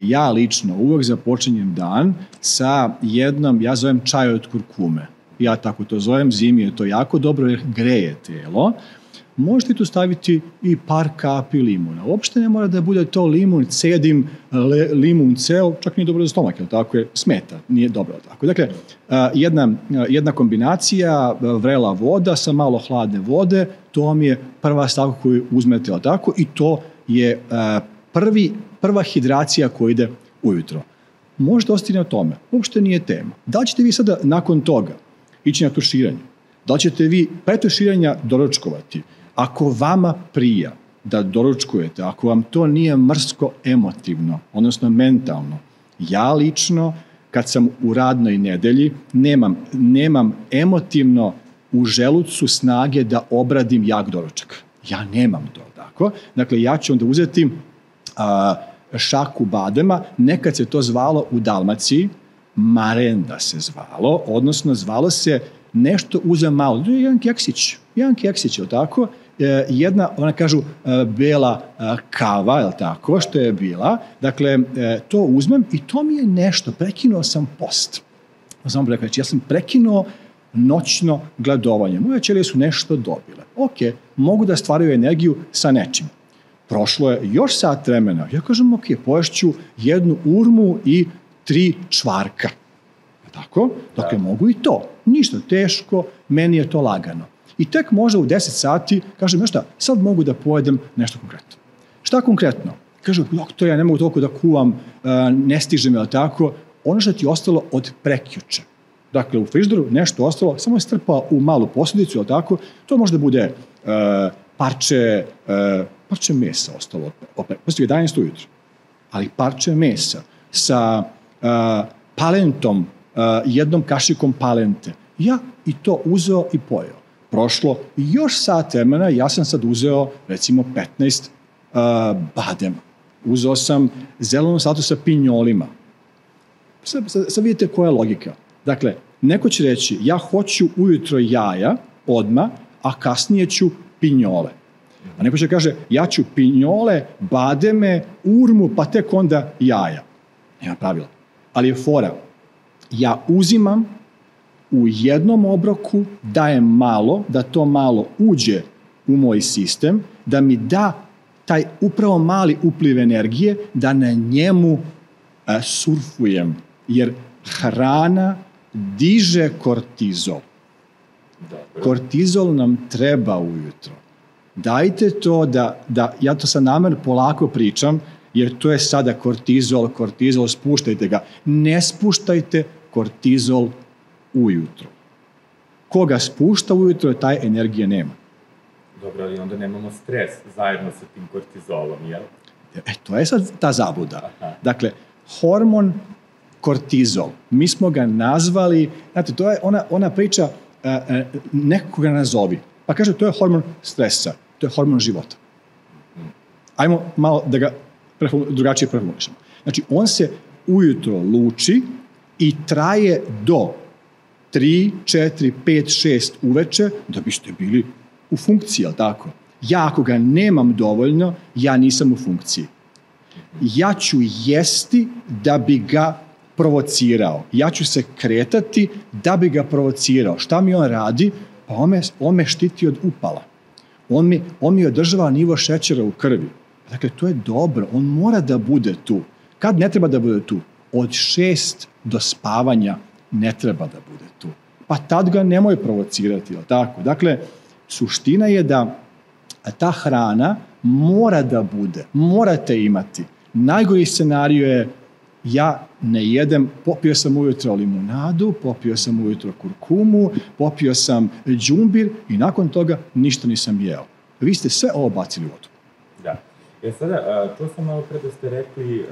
Ja lično uvek započinjem dan sa jednom, ja zovem čaj od kurkume. Ja tako to zovem, zimi je to jako dobro jer greje telo. Možete tu staviti i par kapi limuna. Uopšte ne mora da bude to limun, cedim limun ceo, čak nije dobro za stomak, jer tako je, smeta, nije dobro tako. Dakle, jedna kombinacija vrela voda sa malo hladne vode, to vam je prva stavka koju uzmete tako i to je prva hidracija koja ide ujutro. Možete ostati na tome, uopšte nije tema. Da li ćete vi sada nakon toga ići na tuširanje? Da li ćete vi pre tuširanja doručkovati? Ako vama prija da doručkujete, ako vam to nije mrsko emotivno, odnosno mentalno, ja lično, kad sam u radnoj nedelji, nemam emotivno u želucu snage da obradim jak doručak. Ja nemam to tako. Dakle, ja ću onda uzeti šaku badema, nekad se to zvalo u Dalmaciji, marenda se zvalo, odnosno zvalo se nešto uza malo, jedan keksić, je tako? Jedna, ona kažu, bela kava, je tako, što je bila. Dakle, to uzmem i to mi je nešto, prekinuo sam post. Samo rekao, ja sam prekinuo noćno gladovanje. Moje ćelije su nešto dobile. Ok, mogu da stvaraju energiju sa nečim. Prošlo je još sat vremena. Ja kažem, ok, poješću jednu urmu i 3 čvarka. Tako? Dakle, mogu i to. Ništa teško, meni je to lagano. I tek možda u 10 sati kažem, znaš šta, sad mogu da pojedem nešto konkretno. Šta konkretno? Kažem, doktor, ja ne mogu toliko da kuvam, ne stižem, je tako? Ono što ti je ostalo od prekjuče. Dakle, u frižderu nešto ostalo, samo je strpao u malu posljedicu, je tako? To možda bude parče mesa ostalo. Postoji 11 ujutro. Ali parče mesa sa palentom, jednom kašikom palente. Ja i to uzeo i pojeo. Prošlo još sat vremena, ja sam sad uzeo recimo 15 badema. Uzeo sam zelenu salatu sa pinjolima. Sad vidite koja je logika. Dakle, neko će reći, ja hoću ujutro jaja odmah, a kasnije ću pinjole. A neko će kaže, ja ću pinjole, bademe, urmu, pa tek onda jaja. Nema pravila. Ali je fora. Ja uzimam u jednom obroku, dajem malo, da to malo uđe u moj sistem, da mi da taj upravo mali upliv energije, da na njemu surfujem. Jer hrana diže kortizol. Kortizol nam treba ujutro. Dajte to da ja to sad namjerno polako pričam, jer to je sada kortizol, spuštajte ga. Ne spuštajte kortizol ujutro. Koga spušta ujutro, taj energije nema. Dobro, ali onda nemamo stres zajedno sa tim kortizolom, jel? To je sad ta zabluda. Dakle, hormon kortizol, mi smo ga nazvali, znate, to je ona priča, neko ga nazovi, pa kaže, to je hormon stresa, to je hormon života. Ajmo malo da ga drugačije preformulišemo. Znači, on se ujutro luči i traje do 3, 4, 5, 6 uveče da biste bili u funkciji, ali tako? Ja ako ga nemam dovoljno, ja nisam u funkciji. Ja ću jesti da bi ga provocirao. Ja ću se kretati da bi ga provocirao. Šta mi on radi? Pa on me štiti od upala. On mi održava nivo šećera u krvi. Dakle, to je dobro. On mora da bude tu. Kad ne treba da bude tu? Od 6 do spavanja ne treba da bude tu. Pa tad ga nemoj provocirati. Tako? Dakle, suština je da ta hrana mora da bude. Morate imati. Najgori scenarij je ja ne jedem, popio sam ujutro limunadu, popio sam ujutro kurkumu, popio sam đumbir i nakon toga ništa nisam jeo. Vi ste sve ovo bacili u vodu. Da. Sada, čuo sam malo pre da ste rekli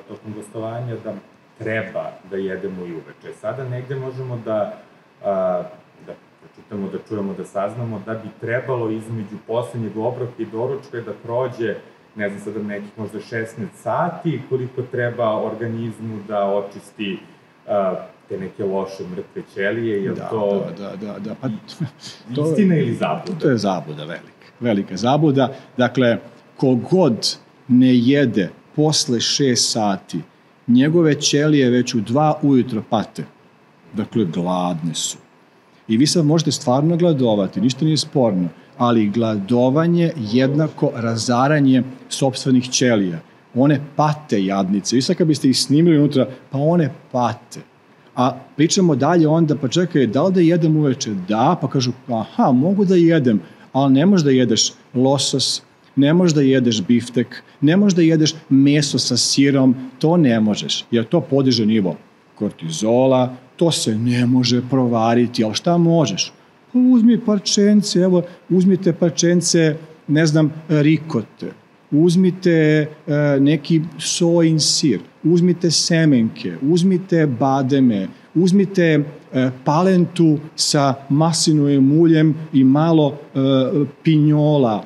tokom gostovanja da treba da jedemo i uveče. Sada negde možemo da pročitamo, da čujemo, da saznamo da bi trebalo između poslednjeg obroka i doručka da prođe, ne znam sada, nekih možda 16 sati, koliko treba organizmu da očisti te neke loše mrtve ćelije, je li to istina ili zabluda? To je zabluda, velika zabluda. Dakle, kogod ne jede posle 6 sati njegove ćelije već u 2 ujutro pate. Dakle, gladne su. I vi sad možete stvarno gladovati, ništa nije sporno, ali gladovanje jednako razaranje sopstvenih ćelija. One pate, jadnice. I sad kad biste ih snimili unutra, pa one pate. A pričamo dalje onda, pa čekaj, da li da jedem uveče? Da, pa kažu, aha, mogu da jedem, ali ne možeš da jedeš losos, ne možeš da jedeš biftek, ne možeš da jedeš meso sa sirom, to ne možeš, jer to podiže nivo kortizola, to se ne može provariti, ali šta možeš? Uzmi parčence, evo, uzmite parčence, ne znam, rikote, uzmite neki sojin sir, uzmite semenke, uzmite bademe, uzmite palentu sa maslinovim uljem i malo pinjola,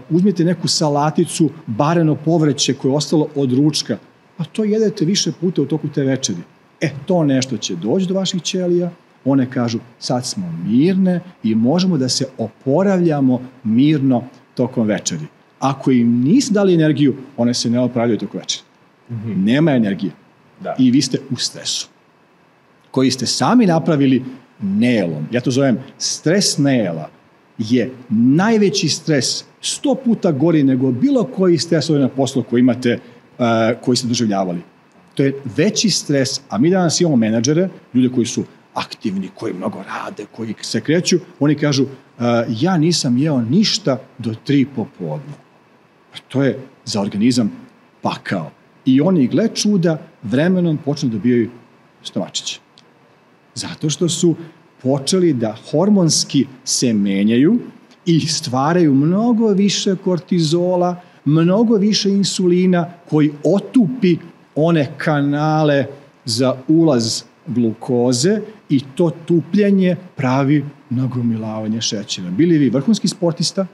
uzmite neku salaticu, bareno povrće koje je ostalo od ručka, a to jedete više puta u toku te večeri. To nešto će doći do vaših ćelija, one kažu sad smo mirne i možemo da se oporavljamo mirno tokom večeri. Ako im niste dali energiju, one se ne oporavljaju tokom večeri. Nema energije. Da. I vi ste u stresu. Koji ste sami napravili nejelom. Ja to zovem stres nejela. Je najveći stres 100 puta gori nego bilo koji stres na poslu koji imate, koji ste doživljavali. To je veći stres, a mi danas imamo menadžere, ljude koji su aktivni, koji mnogo rade, koji se kreću, oni kažu, ja nisam jeo ništa do 3 popodne. To je za organizam pakao. I oni, gle čuda, vremenom počnu da dobijaju stomačiće. Zato što su počeli da hormonski se menjaju i stvaraju mnogo više kortizola, mnogo više insulina koji otupi one kanale za ulaz glukoze i to tupljenje pravi nagomilavanje šećera. Bili vi vrhunski sportista,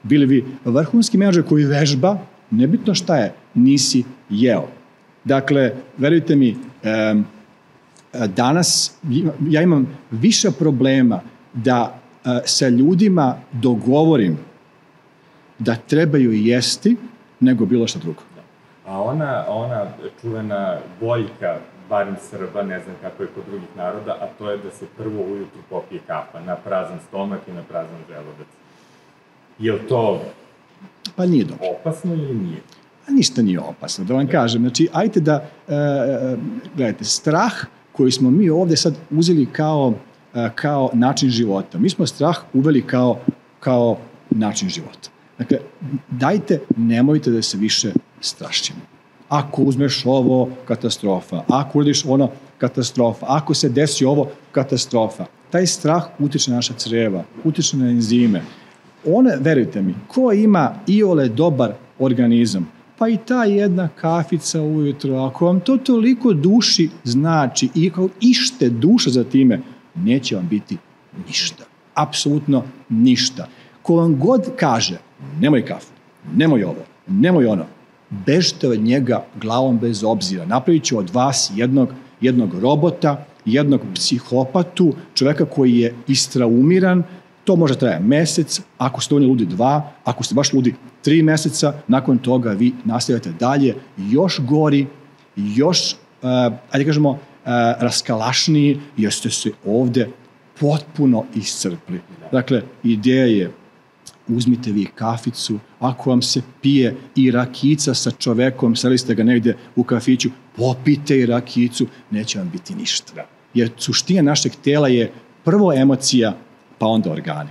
bili vi vrhunski menadžer koji vežba, nebitno šta je, nisi jeo. Dakle, verujte mi, danas ja imam više problema da sa ljudima dogovorim da trebaju jesti nego bilo šta drugo. A ona čuvena boljka, barem Srba, ne znam kako je kod drugih naroda, a to je da se prvo ujutru popije kafa na prazan stomak i na prazan želudac. Je li to pa nije dobro. Opasno ili nije? A ništa nije opasno, da vam kažem. Znači, ajte da, gledajte, strah koji smo mi ovde sad uzeli kao način života. Mi smo strah uveli kao način života. Dakle, dajte, nemojte da se više strašimo. Ako uzmeš ovo, katastrofa. Ako uradiš ono, katastrofa. Ako se desi ovo, katastrofa. Taj strah utiče na naša creva, utiče na enzime. One, verujte mi, ko ima iole dobar organizam, pa i ta jedna kafica ujutro, ako vam to toliko duši znači i ako ište duša za time, neće vam biti ništa. Apsolutno ništa. Ko vam god kaže, nemoj kafu, nemoj ovo, nemoj ono, bežite od njega glavom bez obzira. Napravit ću od vas jednog robota, jednog psihopatu, čoveka koji je istraumiran. To može traje mesec, ako ste oni ludi 2, ako ste baš ludi 3 meseca, nakon toga vi nastavljate dalje, još gori, još, ajde kažemo, raskalašniji, jer ste se ovde potpuno iscrpli. Dakle, ideja je, uzmite vi kaficu, ako vam se pije i rakica sa čovekom, seli ste ga negde u kafiću, popite i rakicu, neće vam biti ništa. Jer suština našeg tela je prvo emocija, pa onda organi.